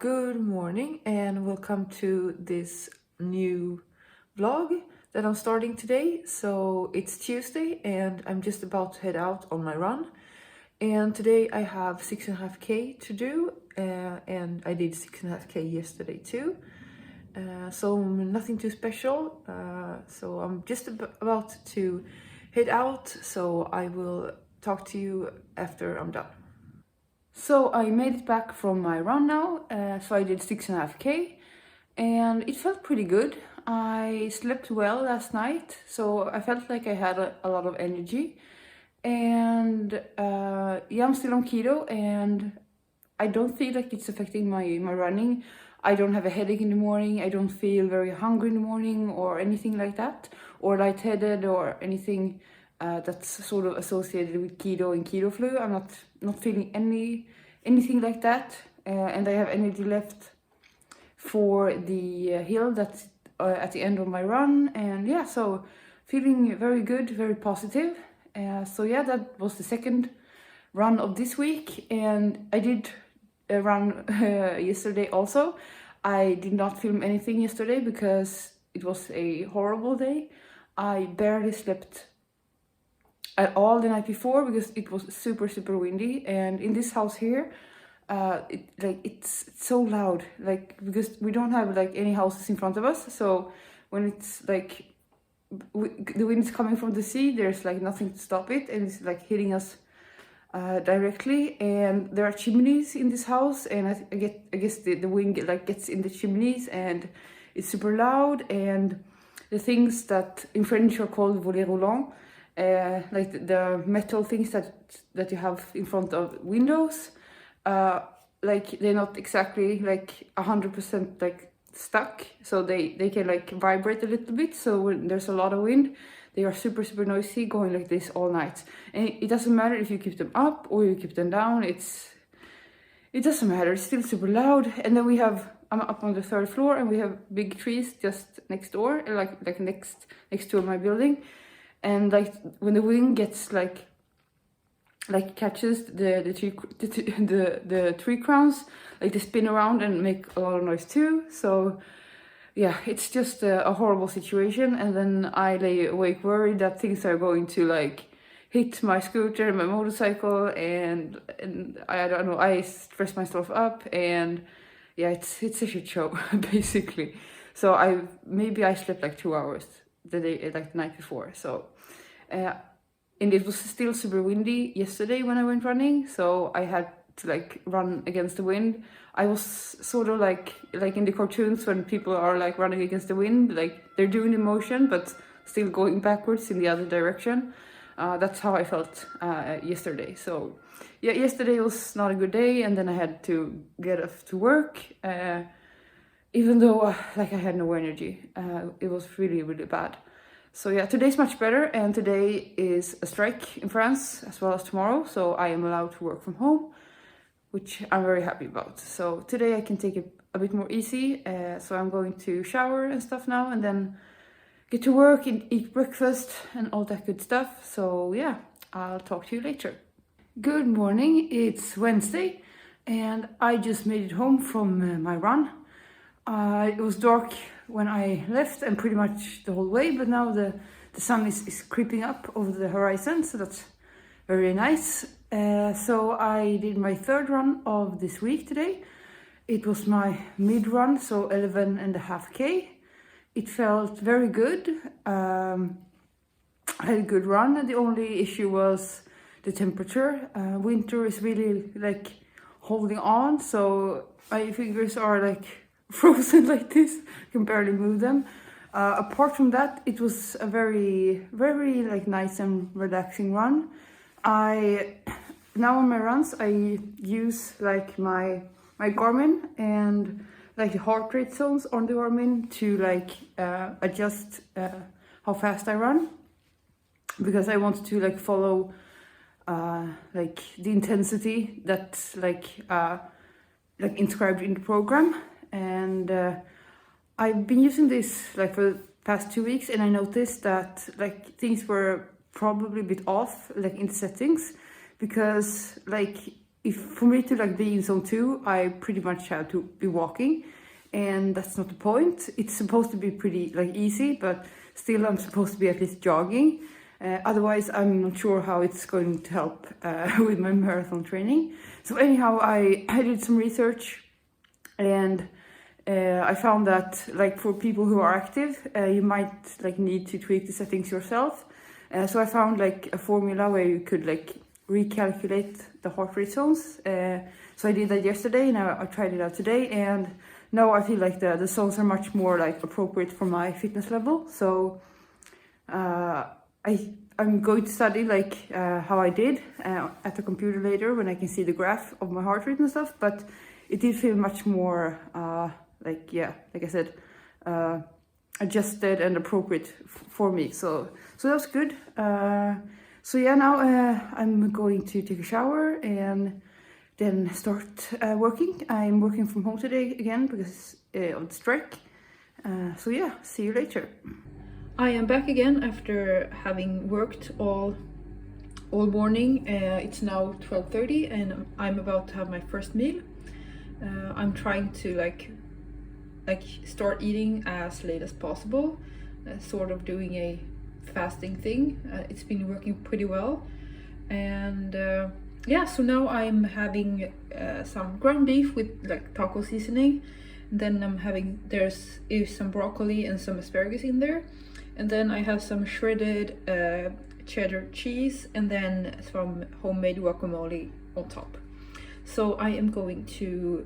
Good morning and welcome to this new vlog that I'm starting today. So it's Tuesday and I'm just about to head out on my run. And today I have 6.5k to do and I did 6.5k yesterday too. So nothing too special. So I'm just about to head out. So I will talk to you after I'm done. So I made it back from my run now, so I did 6.5k and it felt pretty good. I slept well last night, so I felt like I had a lot of energy. And yeah, I'm still on keto and I don't feel like it's affecting my running. I don't have a headache in the morning, I don't feel very hungry in the morning or anything like that, or lightheaded or anything that's sort of associated with keto and keto flu. I'm not feeling anything like that, and I have energy left for the hill that's at the end of my run. And yeah, so feeling very good, very positive. So yeah, that was the second run of this week, and I did run yesterday also. I did not film anything yesterday because it was a horrible day. I barely slept at all the night before because it was super windy, and in this house here it's so loud, like, because we don't have like any houses in front of us, so when it's like the wind is coming from the sea, there's like nothing to stop it, and it's like hitting us directly. And there are chimneys in this house, and I guess the wind gets in the chimneys and it's super loud. And the things that in French are called volets roulants, like the metal things that you have in front of windows, like they're not exactly like 100% like stuck, so they can like vibrate a little bit. So when there's a lot of wind, they are super noisy, going like this all night. And it doesn't matter if you keep them up or you keep them down, it doesn't matter, it's still super loud. And then I'm up on the third floor, and we have big trees just next door, like next to my building. And like when the wind gets like catches the tree crowns, like they spin around and make a lot of noise too. So yeah, it's just a horrible situation. And then I lay awake worried that things are going to like hit my scooter and my motorcycle, and I don't know, I stress myself up, and yeah, it's a shit show basically. So I slept like 2 hours the night before. So and it was still super windy yesterday when I went running, so I had to like run against the wind. I was sort of like in the cartoons when people are like running against the wind, like they're doing the motion but still going backwards in the other direction. That's how I felt yesterday. So yeah, yesterday was not a good day, and then I had to get off to work, even though like I had no energy. It was really bad. So yeah, today's much better, and today is a strike in France as well as tomorrow, so I am allowed to work from home, which I'm very happy about. So today I can take it a bit more easy, so I'm going to shower and stuff now, and then get to work and eat breakfast and all that good stuff. So yeah, I'll talk to you later. Good morning, it's Wednesday, and I just made it home from my run. It was dark when I left, and pretty much the whole way, but now the sun is creeping up over the horizon, so that's very nice. So I did my third run of this week today. It was my mid run, so 11.5k. It felt very good. I had a good run, and the only issue was the temperature. Winter is really like holding on, so my fingers are like frozen like this, can barely move them. Apart from that, it was a very like nice and relaxing run. Now on my runs I use like my Garmin and like the heart rate zones on the Garmin to like adjust how fast I run, because I want to like follow like the intensity that's like inscribed in the program. And I've been using this like for the past 2 weeks, and I noticed that like things were probably a bit off like in settings, because like if for me to like be in zone 2, I pretty much have to be walking, and that's not the point. It's supposed to be pretty like easy, but still I'm supposed to be at least jogging. Otherwise, I'm not sure how it's going to help with my marathon training. So anyhow, I did some research, and I found that like for people who are active, you might like need to tweak the settings yourself. So I found like a formula where you could like recalculate the heart rate zones. So I did that yesterday, and I tried it out today, and now I feel like the zones are much more like appropriate for my fitness level. So I'm going to study like how I did at the computer later when I can see the graph of my heart rate and stuff, but it did feel much more like I said, adjusted and appropriate for me. So that was good. So yeah, now I'm going to take a shower and then start working. I'm working from home today again because of the strike. So yeah, see you later. I am back again after having worked all morning. It's now 12:30 and I'm about to have my first meal. I'm trying to like start eating as late as possible, sort of doing a fasting thing. It's been working pretty well, and yeah, so now I'm having some ground beef with like taco seasoning. Then I'm having there's some broccoli and some asparagus in there, and then I have some shredded cheddar cheese and then some homemade guacamole on top. So I am going to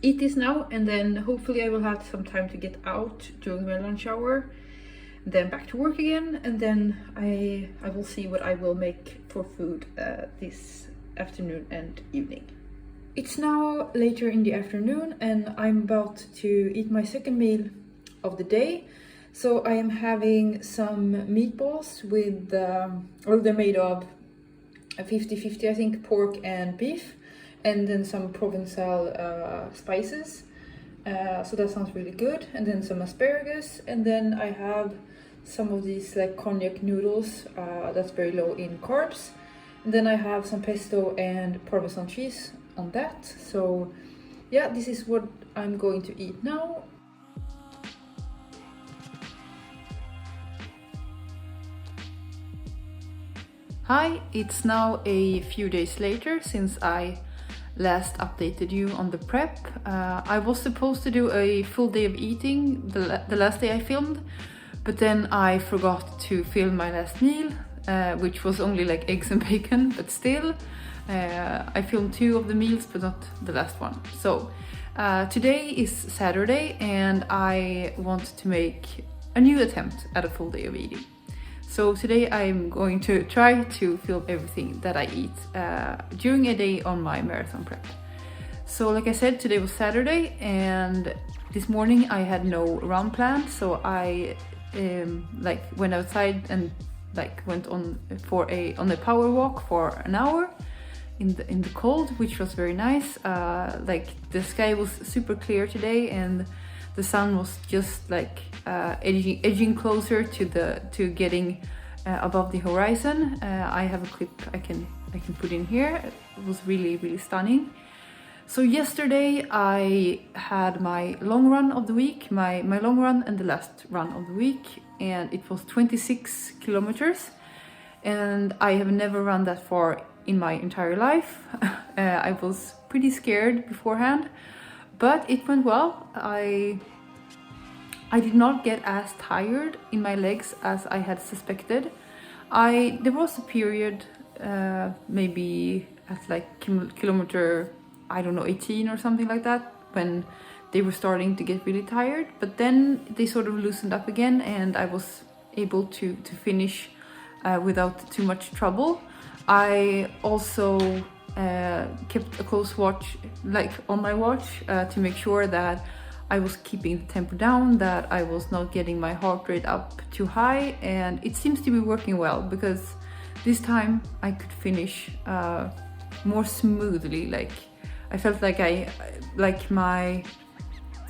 eat this now, and then hopefully I will have some time to get out during my lunch hour, then back to work again, and then I will see what I will make for food this afternoon and evening. It's now later in the afternoon and I'm about to eat my second meal of the day. So I am having some meatballs with, well, they're made of 50-50, I think, pork and beef, and then some Provençal spices. So that sounds really good. And then some asparagus, and then I have some of these like cognac noodles that's very low in carbs. And then I have some pesto and Parmesan cheese on that. So yeah, this is what I'm going to eat now. Hi, it's now a few days later since I last updated you on the prep. I was supposed to do a full day of eating the last day I filmed, but then I forgot to film my last meal, which was only like eggs and bacon, but still. I filmed 2 of the meals, but not the last one. So today is Saturday and I want to make a new attempt at a full day of eating. So today I'm going to try to film everything that I eat during a day on my marathon prep. So like I said, today was Saturday and this morning I had no run planned, so I like went outside and like went on a power walk for an hour in the cold, which was very nice. Like the sky was super clear today and the sun was just like edging closer to getting above the horizon. I have a clip I can put in here. It was really stunning. So yesterday I had my long run of the week, my long run and the last run of the week, and it was 26 kilometers, and I have never run that far in my entire life. I was pretty scared beforehand, but it went well. I did not get as tired in my legs as I had suspected. There was a period, maybe at like kilometer, I don't know, 18 or something like that, when they were starting to get really tired, but then they sort of loosened up again and I was able to finish without too much trouble. I also kept a close watch, like on my watch, to make sure that I was keeping the tempo down, that I was not getting my heart rate up too high, and it seems to be working well because this time I could finish more smoothly. Like I felt like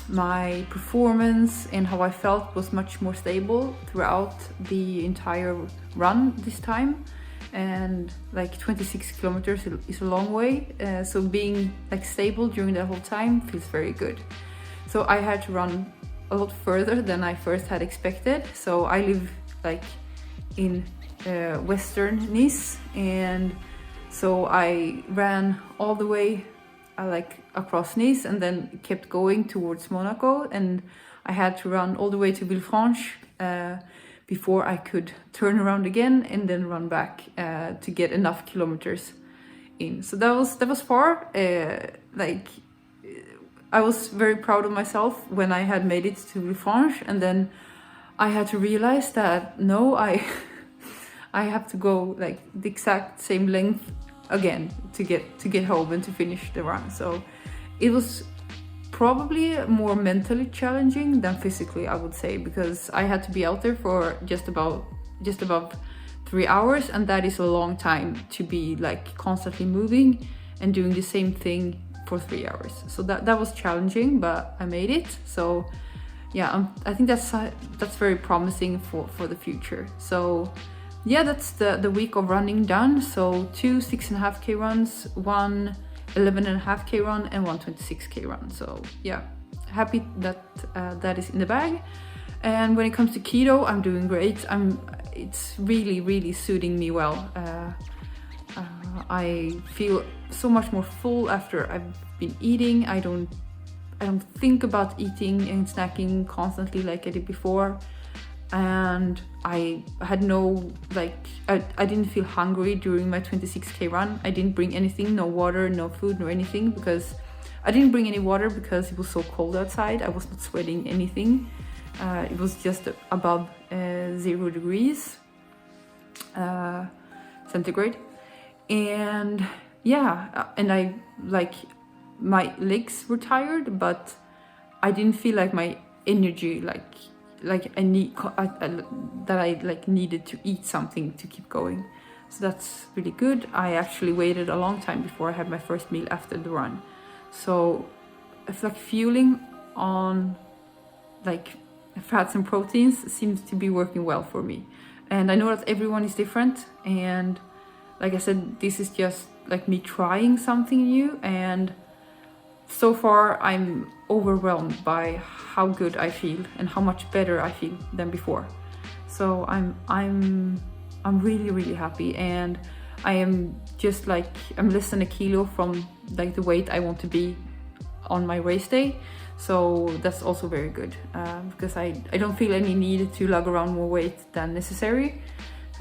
my performance and how I felt was much more stable throughout the entire run this time. and like 26 kilometers is a long way. So being like stable during that whole time feels very good. So I had to run a lot further than I first had expected. So I live like in western Nice, and so I ran all the way like across Nice and then kept going towards Monaco, and I had to run all the way to Villefranche before I could turn around again and then run back to get enough kilometers in. So that was far. Like I was very proud of myself when I had made it to Villefranche, and then I had to realize that no, I have to go like the exact same length again to get home and to finish the run. So it was probably more mentally challenging than physically, I would say, because I had to be out there for just above 3 hours, and that is a long time to be like constantly moving and doing the same thing for 3 hours. So that was challenging, but I made it. So yeah, I think that's very promising for the future. So yeah, that's the week of running done. So 2 6.5K runs, 1 11.5K run, and 1 26K run. So yeah, happy that that is in the bag. And when it comes to keto, I'm doing great. It's really suiting me well. I feel so much more full after I've been eating. I don't think about eating and snacking constantly like I did before. And I had no, like, I didn't feel hungry during my 26K run. I didn't bring anything, no water, no food, no anything, because I didn't bring any water because it was so cold outside. I was not sweating anything. It was just above 0 degrees centigrade. And yeah, and I, like, my legs were tired, but I didn't feel like my energy, like I needed to eat something to keep going. So that's really good. I actually waited a long time before I had my first meal after the run. So it's like fueling on like fats and proteins seems to be working well for me. And I know that everyone is different, and like I said, this is just like me trying something new, and so far I'm overwhelmed by how good I feel and how much better I feel than before. So I'm really happy, and I am just like, I'm less than a kilo from like the weight I want to be on my race day. So that's also very good, because I don't feel any need to lug around more weight than necessary.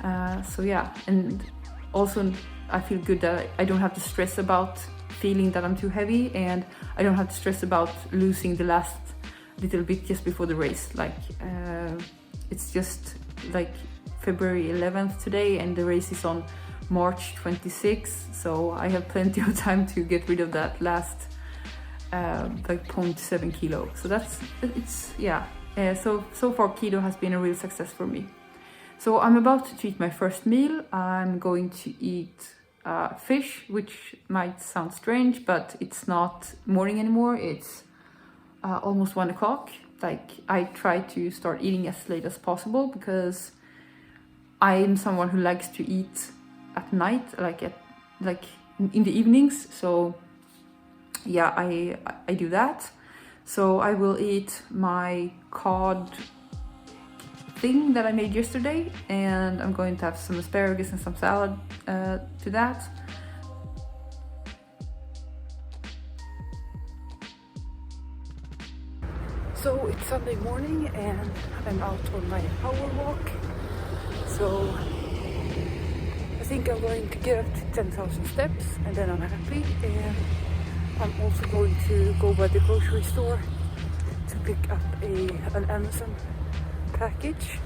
So yeah, and also I feel good that I don't have to stress about feeling that I'm too heavy, and I don't have to stress about losing the last little bit just before the race. Like it's just like February 11th today, and the race is on March 26th, so I have plenty of time to get rid of that last like 0.7 kilo. So it's yeah. So far keto has been a real success for me. So I'm about to eat my first meal. I'm going to eat fish, which might sound strange, but it's not morning anymore. It's almost 1 o'clock. Like, I try to start eating as late as possible because I am someone who likes to eat at night, like in the evenings. So yeah, I do that. So I will eat my cod thing that I made yesterday, and I'm going to have some asparagus and some salad to that. So it's Sunday morning and I'm out on my power walk. So I think I'm going to get up to 10,000 steps, and then I'm happy. And I'm also going to go by the grocery store to pick up an Amazon package.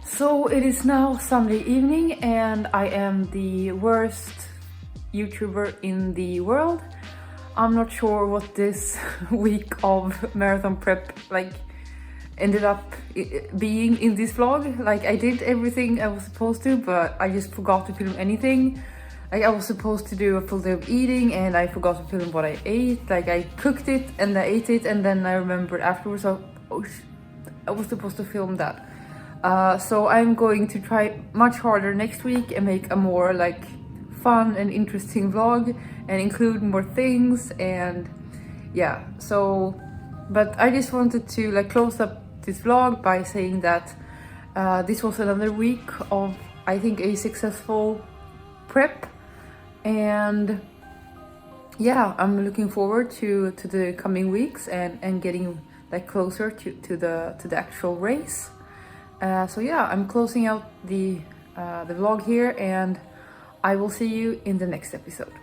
So it is now Sunday evening, and I am the worst YouTuber in the world. I'm not sure what this week of marathon prep ended up being in this vlog. Like, I did everything I was supposed to, but I just forgot to film anything. like I was supposed to do a full day of eating and I forgot to film what I ate. Like I cooked it and I ate it, and then I remembered afterwards, I was supposed to film that. So I'm going to try much harder next week and make a more like fun and interesting vlog and include more things. And yeah, so but I just wanted to like close up this vlog by saying that this was another week of, I think, a successful prep. And yeah, I'm looking forward to the coming weeks and getting like closer to the actual race. So yeah, I'm closing out the vlog here, and I will see you in the next episode.